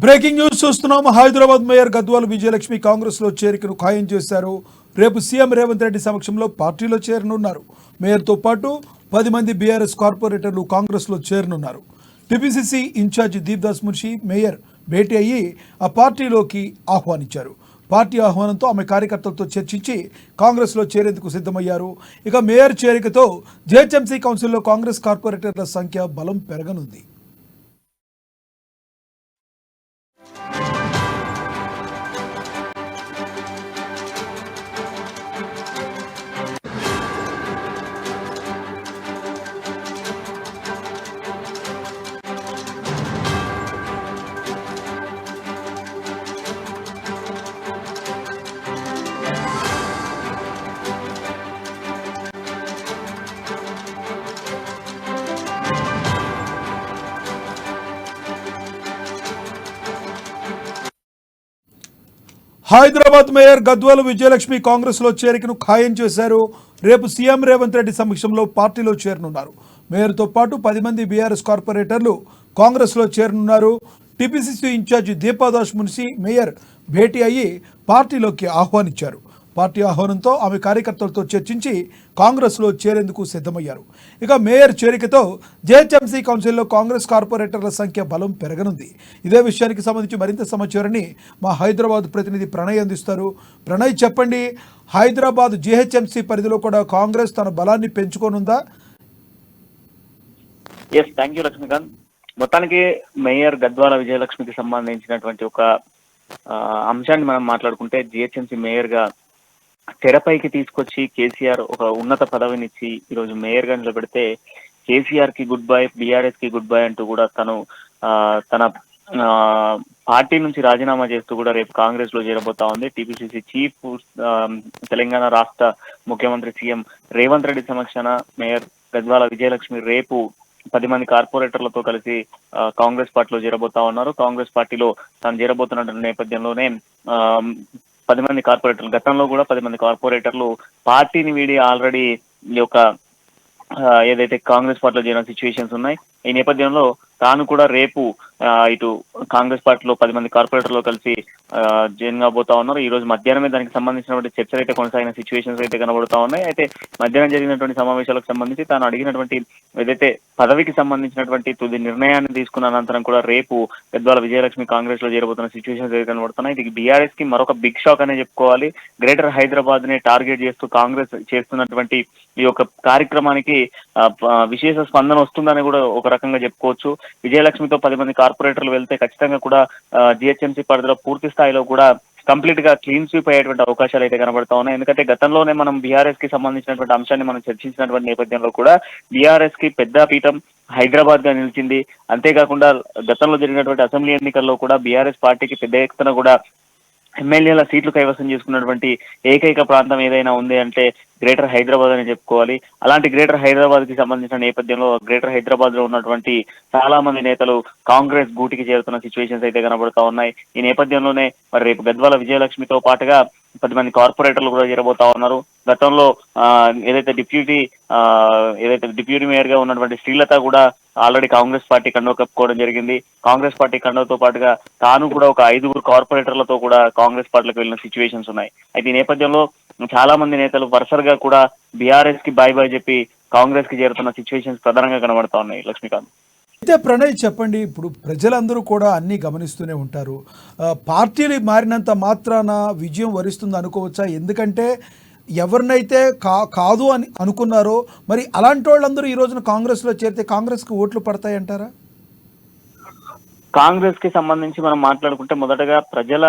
Breaking news చూస్తున్నాం. Hyderabad mayor Gadwal Vijayalakshmi Congress లో చేరికను ఖాయం చేశారు. రేపు సీఎం రేవంత్ రెడ్డి సమక్షంలో పార్టీలో చేరనున్నారు. మేయర్తో పాటు 10 మంది బీఆర్ఎస్ కార్పొరేటర్లు కాంగ్రెస్ లో చేరనున్నారు. టీపీసీసీ ఇన్ఛార్జి దీప్దాస్ మున్షి మేయర్ భేటీ అయ్యి ఆ పార్టీలోకి ఆహ్వానించారు. పార్టీ ఆహ్వానంతో ఆమె కార్యకర్తలతో చర్చించి కాంగ్రెస్లో చేరేందుకు సిద్ధమయ్యారు. ఇక మేయర్ చేరికతో జీహెచ్ఎంసీ కౌన్సిల్లో కాంగ్రెస్ కార్పొరేటర్ల సంఖ్య బలం పెరగనుంది. హైదరాబాద్ మేయర్ గద్వాల్ విజయలక్ష్మి కాంగ్రెస్ లో చేరికను ఖాయం చేశారు. రేపు సీఎం రేవంత్ రెడ్డి సమక్షంలో పార్టీలో చేరనున్నారు. మేయర్తో పాటు 10 మంది బీఆర్ఎస్ కార్పొరేటర్లు కాంగ్రెస్ లో చేరనున్నారు. టీపీసీసీ ఇన్ఛార్జి దీప్దాస్ మున్షి మేయర్ భేటీ అయ్యి పార్టీలోకి ఆహ్వానించారు. పార్టీ ఆహ్వానంతో ఆమె కార్యకర్తలతో చర్చించి కాంగ్రెస్లో చేరేందుకు సిద్ధమయ్యారు. ఇక మేయర్ చేరికతో జీహెచ్ఎంసీ కౌన్సిల్లో కాంగ్రెస్ కార్పొరేటర్ల సంఖ్య బలం పెరగనుంది. ఇదే విషయానికి సంబంధించి మరింత సమాచారాన్ని మా హైదరాబాద్ ప్రతినిధి ప్రణయ్ అందిస్తారు. ప్రణయ్, చెప్పండి, హైదరాబాద్ జీహెచ్ఎంసీ పరిధిలో కూడా కాంగ్రెస్ తన బలాన్ని పెంచుకోనుందా? Thank you Lakshmikanth. మొత్తానికి మేయర్ గద్వాల విజయలక్ష్మికి సంబంధించినటువంటి ఒక అంశాన్ని మనం మాట్లాడుకుంటే, జిహెచ్ఎంసీ మేయర్ గా తెరపైకి తీసుకొచ్చి కేసీఆర్ ఒక ఉన్నత పదవినిచ్చి ఈరోజు మేయర్ గా నిలబెడితే కేసీఆర్ కి గుడ్ బై, బీఆర్ఎస్ కి గుడ్ బై అంటూ కూడా తన పార్టీ నుంచి రాజీనామా చేస్తూ కూడా రేపు కాంగ్రెస్ లో చేరబోతా ఉంది. టీపీసీసీ చీఫ్, తెలంగాణ రాష్ట్ర ముఖ్యమంత్రి సీఎం రేవంత్ రెడ్డి సమక్షాన మేయర్ గద్వాల విజయలక్ష్మి రేపు 10 మంది కార్పొరేటర్లతో కలిసి కాంగ్రెస్ పార్టీలో చేరబోతా ఉన్నారు. కాంగ్రెస్ పార్టీలో తాను చేరబోతున్న నేపథ్యంలోనే 10 మంది కార్పొరేటర్లు, గతంలో కూడా 10 మంది కార్పొరేటర్లు పార్టీని వీడి ఆల్రెడీ ఈ యొక్క ఏదైతే కాంగ్రెస్ పార్టీలో చేరిన సిచ్యువేషన్స్ ఉన్నాయి. ఈ నేపథ్యంలో తాను కూడా రేపు ఇటు కాంగ్రెస్ పార్టీలో 10 మంది కార్పొరేటర్లో కలిసి జాయిన్ కాబోతా ఉన్నారు. ఈ రోజు మధ్యాహ్నమే దానికి సంబంధించినటువంటి చర్చలు అయితే కొనసాగిన సిచ్యువేషన్స్ అయితే కనబడుతా ఉన్నాయి. అయితే మధ్యాహ్నం జరిగినటువంటి సమావేశాలకు సంబంధించి తాను అడిగినటువంటి ఏదైతే పదవికి సంబంధించినటువంటి తుది నిర్ణయాన్ని తీసుకున్న అనంతరం కూడా రేపు గద్వాల విజయలక్ష్మి కాంగ్రెస్ లో చేరబోతున్న సిచ్యువేషన్స్ అయితే కనబడుతున్నాయి. ఇది బీఆర్ఎస్ కి మరొక బిగ్ షాక్ అనే చెప్పుకోవాలి. గ్రేటర్ హైదరాబాద్ ని టార్గెట్ చేస్తూ కాంగ్రెస్ చేస్తున్నటువంటి ఈ యొక్క కార్యక్రమానికి విశేష స్పందన వస్తుందని కూడా ఒక రకంగా చెప్పుకోవచ్చు. విజయలక్ష్మితో 10 మంది కార్పొరేటర్లు వెళ్తే ఖచ్చితంగా కూడా జిహెచ్ఎంసీ పరిధిలో పూర్తి స్థాయిలో కూడా కంప్లీట్ గా క్లీన్ స్వీప్ అయ్యేటువంటి అవకాశాలు అయితే కనబడతా ఉన్నాయి. ఎందుకంటే గతంలోనే మనం బీఆర్ఎస్ కి సంబంధించినటువంటి అంశాన్ని మనం చర్చించినటువంటి నేపథ్యంలో కూడా బీఆర్ఎస్ కి పెద్ద పీఠం హైదరాబాద్ గా నిలిచింది. అంతేకాకుండా గతంలో జరిగినటువంటి అసెంబ్లీ ఎన్నికల్లో కూడా బీఆర్ఎస్ పార్టీకి పెద్ద ఎత్తున కూడా ఎమ్మెల్యేల సీట్లు కైవసం చేసుకున్నటువంటి ఏకైక ప్రాంతం ఏదైనా ఉంది అంటే గ్రేటర్ హైదరాబాద్ అని చెప్పుకోవాలి. అలాంటి గ్రేటర్ హైదరాబాద్ కి సంబంధించిన నేపథ్యంలో గ్రేటర్ హైదరాబాద్ లో ఉన్నటువంటి చాలా మంది నేతలు కాంగ్రెస్ గూటికి చేరుతున్న సిచ్యువేషన్స్ అయితే కనబడుతా ఉన్నాయి. ఈ నేపథ్యంలోనే మరి రేపు గద్వాల విజయలక్ష్మితో పాటుగా 10 మంది కార్పొరేటర్లు కూడా చేరబోతా ఉన్నారు. గతంలో ఏదైతే డిప్యూటీ మేయర్ గా ఉన్నటువంటి శ్రీలత కూడా ఆల్రెడీ కాంగ్రెస్ పార్టీ కండువ కప్పుకోవడం జరిగింది. కాంగ్రెస్ పార్టీ కండువతో పాటుగా తాను కూడా ఒక 5 కార్పొరేటర్లతో కూడా కాంగ్రెస్ పార్టీలకు వెళ్ళిన సిచ్యువేషన్స్ ఉన్నాయి. అయితే ఈ నేపథ్యంలో చాలా మంది నేతలు వరుసగా కూడా బీఆర్ఎస్ కి బాయ్ బాయ్ చెప్పి కాంగ్రెస్ కి చేరుతున్న సిచ్యువేషన్స్ ప్రధానంగా కనబడతా ఉన్నాయి. లక్ష్మీకాంత్, అయితే ప్రణయ్, చెప్పండి, ఇప్పుడు ప్రజలందరూ కూడా అన్నీ గమనిస్తూనే ఉంటారు. పార్టీలు మారినంత మాత్రాన విజయం వరిస్తుంది అనుకోవచ్చా? ఎందుకంటే ఎవరినైతే కాదు అని అనుకున్నారో మరి అలాంటి వాళ్ళందరూ ఈ రోజున కాంగ్రెస్లో చేరితే కాంగ్రెస్కి ఓట్లు పడతాయంటారా? కాంగ్రెస్ కి సంబంధించి మనం మాట్లాడుకుంటే మొదటగా ప్రజల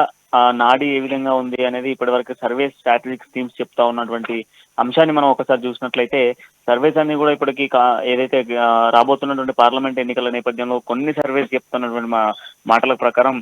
నాడి ఏ విధంగా ఉంది అనేది ఇప్పటి వరకు సర్వే స్ట్రాటజిక్ టీమ్స్ చెప్తా ఉన్నటువంటి అంశాన్ని మనం ఒకసారి చూసినట్లయితే సర్వేస్ అన్ని కూడా ఇప్పటికీ ఏదైతే రాబోతున్నటువంటి పార్లమెంట్ ఎన్నికల నేపథ్యంలో కొన్ని సర్వేస్ చెప్తున్నటువంటి మాటల ప్రకారం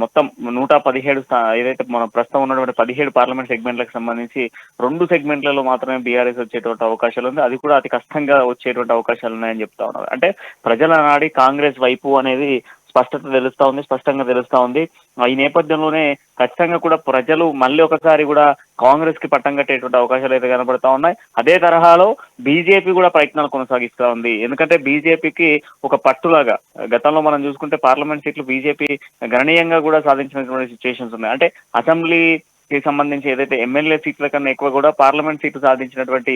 మొత్తం 117 ఏదైతే మన ప్రస్తుతం ఉన్నటువంటి 17 పార్లమెంట్ సెగ్మెంట్లకు సంబంధించి 2 సెగ్మెంట్లలో మాత్రమే బీఆర్ఎస్ వచ్చేటువంటి అవకాశాలు ఉంది. అది కూడా అతి కష్టంగా వచ్చేటువంటి అవకాశాలు ఉన్నాయని చెప్తా ఉన్నారు. అంటే ప్రజల నాడి కాంగ్రెస్ వైపు అనేది స్పష్టంగా తెలుస్తా ఉంది. ఈ నేపథ్యంలోనే ఖచ్చితంగా కూడా ప్రజలు మళ్ళీ ఒకసారి కూడా కాంగ్రెస్ కి పట్టం కట్టేటువంటి అవకాశాలు అయితే కనబడతా ఉన్నాయి. అదే తరహాలో బీజేపీ కూడా ప్రయత్నాలు కొనసాగిస్తా ఉంది. ఎందుకంటే బీజేపీకి ఒక పట్టులాగా గతంలో మనం చూసుకుంటే పార్లమెంట్ సీట్లు బీజేపీ గణనీయంగా కూడా సాధించినటువంటి సిచ్యువేషన్స్ ఉన్నాయి. అంటే అసెంబ్లీకి సంబంధించి ఏదైతే ఎమ్మెల్యే సీట్ల కన్నా ఎక్కువ కూడా పార్లమెంట్ సీట్లు సాధించినటువంటి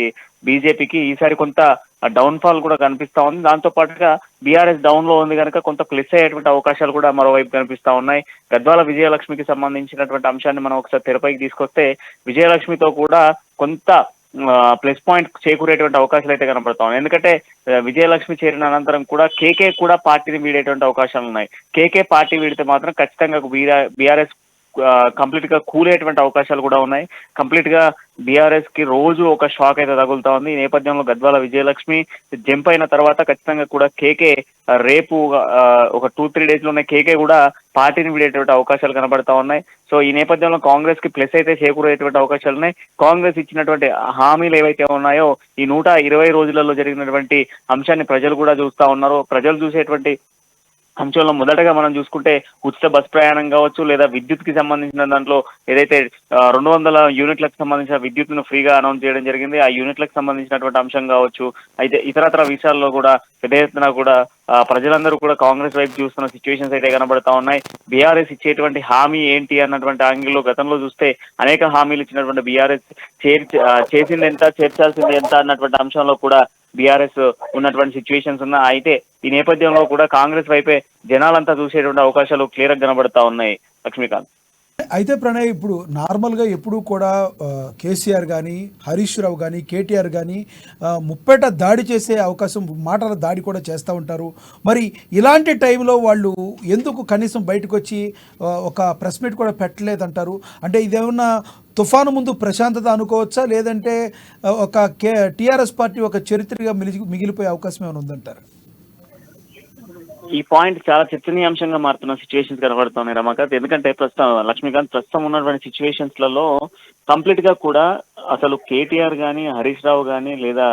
బీజేపీకి ఈసారి కొంత డౌన్ ఫాల్ కూడా కనిపిస్తా ఉంది. దాంతో పాటుగా బీఆర్ఎస్ డౌన్ లో ఉంది కనుక కొంత ప్లస్ అయ్యేటువంటి అవకాశాలు కూడా మరోవైపు కనిపిస్తా ఉన్నాయి. గద్వాల విజయలక్ష్మికి సంబంధించినటువంటి అంశాన్ని మనం ఒకసారి తెరపైకి తీసుకొస్తే విజయలక్ష్మితో కూడా కొంత ప్లస్ పాయింట్ చేకూరేటువంటి అవకాశాలు అయితే కనబడతా ఉన్నాయి. ఎందుకంటే విజయలక్ష్మి చేరిన అనంతరం కూడా కేకే కూడా పార్టీని వీడేటువంటి అవకాశాలు ఉన్నాయి. కేకే పార్టీ వీడితే మాత్రం ఖచ్చితంగా బీఆర్ఎస్ కంప్లీట్ గా కూలేటువంటి అవకాశాలు కూడా ఉన్నాయి. కంప్లీట్ గా బీఆర్ఎస్ కి రోజు ఒక షాక్ అయితే తగులుతా ఉంది. ఈ నేపథ్యంలో గద్వాల విజయలక్ష్మి జంప్ అయిన తర్వాత ఖచ్చితంగా కూడా కేకే రేపు ఒక 2-3 days లోనే కేకే కూడా పార్టీని వీడేటువంటి అవకాశాలు కనబడతా ఉన్నాయి. సో ఈ నేపథ్యంలో కాంగ్రెస్ కి ప్లస్ అయితే చేకూరేటువంటి అవకాశాలు ఉన్నాయి. కాంగ్రెస్ ఇచ్చినటువంటి హామీలు ఏవైతే ఉన్నాయో ఈ 120 రోజులలో జరిగినటువంటి అంశాన్ని ప్రజలు కూడా చూస్తా ఉన్నారు. ప్రజలు చూసేటువంటి అంశంలో మొదటగా మనం చూసుకుంటే ఉచిత బస్ ప్రయాణం కావచ్చు, లేదా విద్యుత్ కి సంబంధించిన దాంట్లో ఏదైతే 200 యూనిట్లకు సంబంధించిన విద్యుత్ను ఫ్రీగా అనౌన్స్ చేయడం జరిగింది. ఆ యూనిట్లకు సంబంధించినటువంటి అంశం కావచ్చు. అయితే ఇతరత్ర విషయాల్లో కూడా పెద్ద ఎత్తున కూడా ప్రజలందరూ కూడా కాంగ్రెస్ వైపు చూస్తున్న సిచ్యువేషన్స్ అయితే కనబడతా ఉన్నాయి. బీఆర్ఎస్ ఇచ్చేటువంటి హామీ ఏంటి అన్నటువంటి యాంగిల్లో గతంలో చూస్తే అనేక హామీలు ఇచ్చినటువంటి బీఆర్ఎస్ చేసింది ఎంత, చేర్చాల్సింది ఎంత అన్నటువంటి అంశంలో కూడా బీఆర్ఎస్ ఉన్నటువంటి సిచ్యువేషన్స్ ఉన్నా. అయితే ఈ నేపథ్యంలో కూడా కాంగ్రెస్ వైపే జనాలంతా చూసేటువంటి అవకాశాలు క్లియర్ గా కనబడతా ఉన్నాయి. లక్ష్మీకాంత్, అయితే ప్రణయ్, ఇప్పుడు నార్మల్గా ఎప్పుడూ కూడా కేసీఆర్ కానీ, హరీష్ రావు కానీ, కేటీఆర్ కానీ ముప్పేట దాడి చేసే అవకాశం, మాటల దాడి కూడా చేస్తూ ఉంటారు. మరి ఇలాంటి టైంలో వాళ్ళు ఎందుకు కనీసం బయటకు వచ్చి ఒక ప్రెస్ మీట్ కూడా పెట్టలేదంటారు? అంటే ఇదేమన్నా తుఫాను ముందు ప్రశాంతత అనుకోవచ్చా, లేదంటే ఒక టీఆర్ఎస్ పార్టీ ఒక చరిత్రగా మిగిలిపోయే అవకాశం ఏమైనా ఉందంటారు? ఈ పాయింట్ చాలా చర్చనీయాంశంగా మారుతున్న సిచ్యువేషన్స్ కనబడుతున్నాయి రమాకాంత్. ఎందుకంటే ప్రస్తుతం ఉన్నటువంటి సిచ్యువేషన్స్ లలో కంప్లీట్ గా కూడా అసలు కేటీఆర్ గాని, హరీష్ రావు గాని, లేదా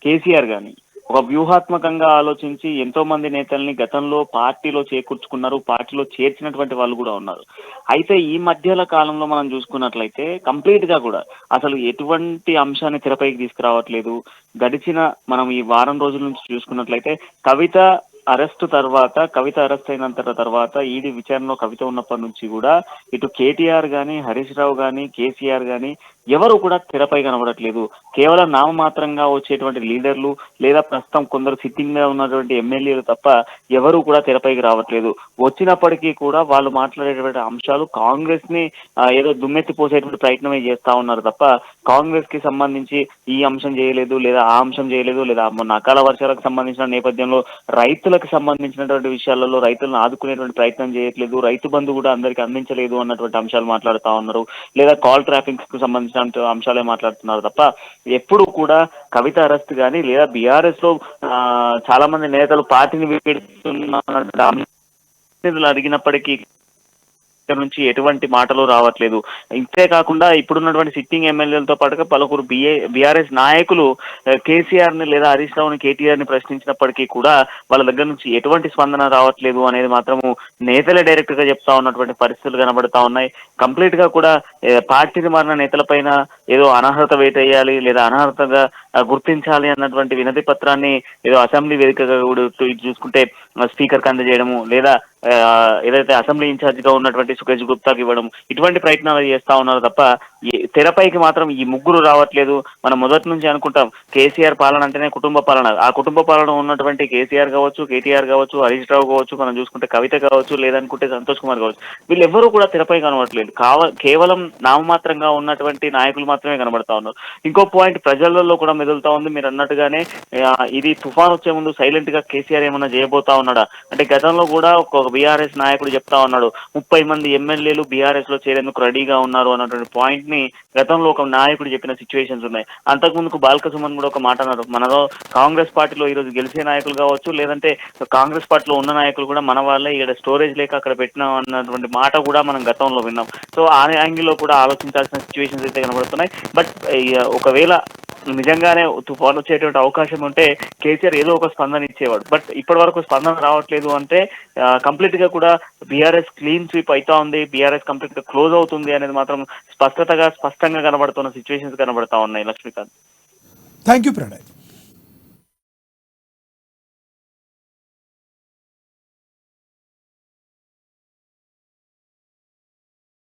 కేసీఆర్ గాని ఒక వ్యూహాత్మకంగా ఆలోచించి ఎంతో మంది నేతల్ని గతంలో పార్టీలో చేకూర్చుకున్నారు, పార్టీలో చేర్చినటువంటి వాళ్ళు కూడా ఉన్నారు. అయితే ఈ మధ్యల కాలంలో మనం చూసుకున్నట్లయితే కంప్లీట్ గా కూడా అసలు ఎటువంటి అంశాన్ని తెరపైకి తీసుకురావట్లేదు. గడిచిన మనం ఈ వారం రోజుల నుంచి చూసుకున్నట్లయితే కవిత అరెస్ట్ అయిన తర్వాత ఈడీ విచారణలో కవిత ఉన్నప్పటి నుంచి కూడా ఇటు కేటీఆర్ గాని, హరీష్ రావు గాని, కేసీఆర్ గాని ఎవరు కూడా తెరపై కనబడట్లేదు. కేవలం నామమాత్రంగా వచ్చేటువంటి లీడర్లు లేదా ప్రస్తుతం కొందరు సిట్టింగ్ గా ఉన్నటువంటి ఎమ్మెల్యేలు తప్ప ఎవరు కూడా తెరపైకి రావట్లేదు. వచ్చినప్పటికీ కూడా వాళ్ళు మాట్లాడేటువంటి అంశాలు కాంగ్రెస్ ని ఏదో దుమ్మెత్తిపోసేటువంటి ప్రయత్నమే చేస్తా ఉన్నారు తప్ప కాంగ్రెస్ కి సంబంధించి ఈ అంశం చేయలేదు, లేదా ఆ అంశం చేయలేదు, లేదా మొన్న అకాల వర్షాలకు సంబంధించిన నేపథ్యంలో రైతులకు సంబంధించినటువంటి విషయాలలో రైతులను ఆదుకునేటువంటి ప్రయత్నం చేయట్లేదు, రైతు బంధు కూడా అందరికి అందించలేదు అన్నటువంటి అంశాలు మాట్లాడుతా ఉన్నారు, లేదా కాల్ ట్రాఫిక్ కు సంబంధించిన అంశాలే మాట్లాడుతున్నారు తప్ప ఎప్పుడు కూడా కవిత అరెస్ట్ గానీ, లేదా బీఆర్ఎస్ లో చాలా మంది నేతలు పార్టీని అడిగినప్పటికీ నుంచి ఎటువంటి మాటలు రావట్లేదు. ఇంతే కాకుండా ఇప్పుడున్నటువంటి సిట్టింగ్ ఎమ్మెల్యేలతో పాటుగా పలువురు బీఆర్ఎస్ నాయకులు కేసీఆర్ ని లేదా హరీష్ రావుని, కేటీఆర్ ని ప్రశ్నించినప్పటికీ కూడా వాళ్ళ దగ్గర నుంచి ఎటువంటి స్పందన రావట్లేదు అనేది మాత్రము నేతలే డైరెక్ట్ గా చెప్తా ఉన్నటువంటి పరిస్థితులు కనబడతా ఉన్నాయి. కంప్లీట్ గా కూడా పార్టీని మారిన నేతల పైన ఏదో అనర్హత వేటేయాలి, లేదా అనర్హతగా గుర్తించాలి అన్నటువంటి వినతి పత్రాన్ని ఏదో అసెంబ్లీ వేదికగా చూసుకుంటే స్పీకర్ కి అందజేయడము, లేదా ఏదైతే అసెంబ్లీ ఇన్ఛార్జ్ గా ఉన్నటువంటి సుఖేష్ గుప్తాకి ఇవ్వడం, ఇటువంటి ప్రయత్నాలు చేస్తా ఉన్నారు తప్ప తెరపైకి మాత్రం ఈ ముగ్గురు రావట్లేదు. మనం మొదటి నుంచి అనుకుంటాం కేసీఆర్ పాలన అంటేనే కుటుంబ పాలన. ఆ కుటుంబ పాలన ఉన్నటువంటి కేసీఆర్ కావచ్చు, కేటీఆర్ కావచ్చు, హరీష్ రావు కావచ్చు, మనం చూసుకుంటే కవిత కావచ్చు, లేదనుకుంటే సంతోష్ కుమార్ కావచ్చు, వీళ్ళెవ్వరూ కూడా తెరపై కనబడట్లేదు. కేవలం నామమాత్రంగా ఉన్నటువంటి నాయకులు మాత్రమే కనబడతా ఉన్నారు. ఇంకో పాయింట్ ప్రజలలో కూడా మెదులుతా ఉంది. మీరు అన్నట్టుగానే ఇది తుఫాన్ వచ్చే ముందు సైలెంట్ గా కేసీఆర్ ఏమన్నా చేయబోతా ఉన్నాడా అంటే, గతంలో కూడా ఒక బీఆర్ఎస్ నాయకుడు చెప్తా ఉన్నాడు 30 మంది ఎమ్మెల్యేలు బీఆర్ఎస్ లో చేరేందుకు రెడీగా ఉన్నారు అన్నటువంటి పాయింట్ ని గతంలో ఒక నాయకుడు చెప్పిన సిచ్యువేషన్స్ ఉన్నాయి. అంతకుముందుకు బాల్క సుమన్ కూడా ఒక మాట అన్నారు, మనలో కాంగ్రెస్ పార్టీలో ఈ రోజు గెలిచే నాయకులు కావచ్చు, లేదంటే కాంగ్రెస్ పార్టీలో ఉన్న నాయకులు కూడా మన వాళ్ళే, ఇక్కడ స్టోరేజ్ లేక అక్కడ పెట్టినాం అన్నటువంటి మాట కూడా మనం గతంలో విన్నాం. సో ఆ యాంగిల్లో కూడా ఆలోచించాల్సిన సిచ్యువేషన్స్ అయితే కనబడుతున్నాయి. బట్ ఒకవేళ నిజంగానే తుఫాన్ వచ్చేటువంటి అవకాశం ఉంటే కేసీఆర్ ఏదో ఒక స్పందన ఇచ్చేవాడు. బట్ ఇప్పటి వరకు స్పందన రావట్లేదు అంటే కంప్లీట్ గా కూడా బీఆర్ఎస్ క్లీన్ స్వీప్ అవుతా ఉంది, బీఆర్ఎస్ కంప్లీట్ గా క్లోజ్ అవుతుంది అనేది మాత్రం స్పష్టంగా కనబడుతున్న సిచ్యువేషన్స్ కనబడతా ఉన్నాయి లక్ష్మీకాంత్. Thank you Pranay.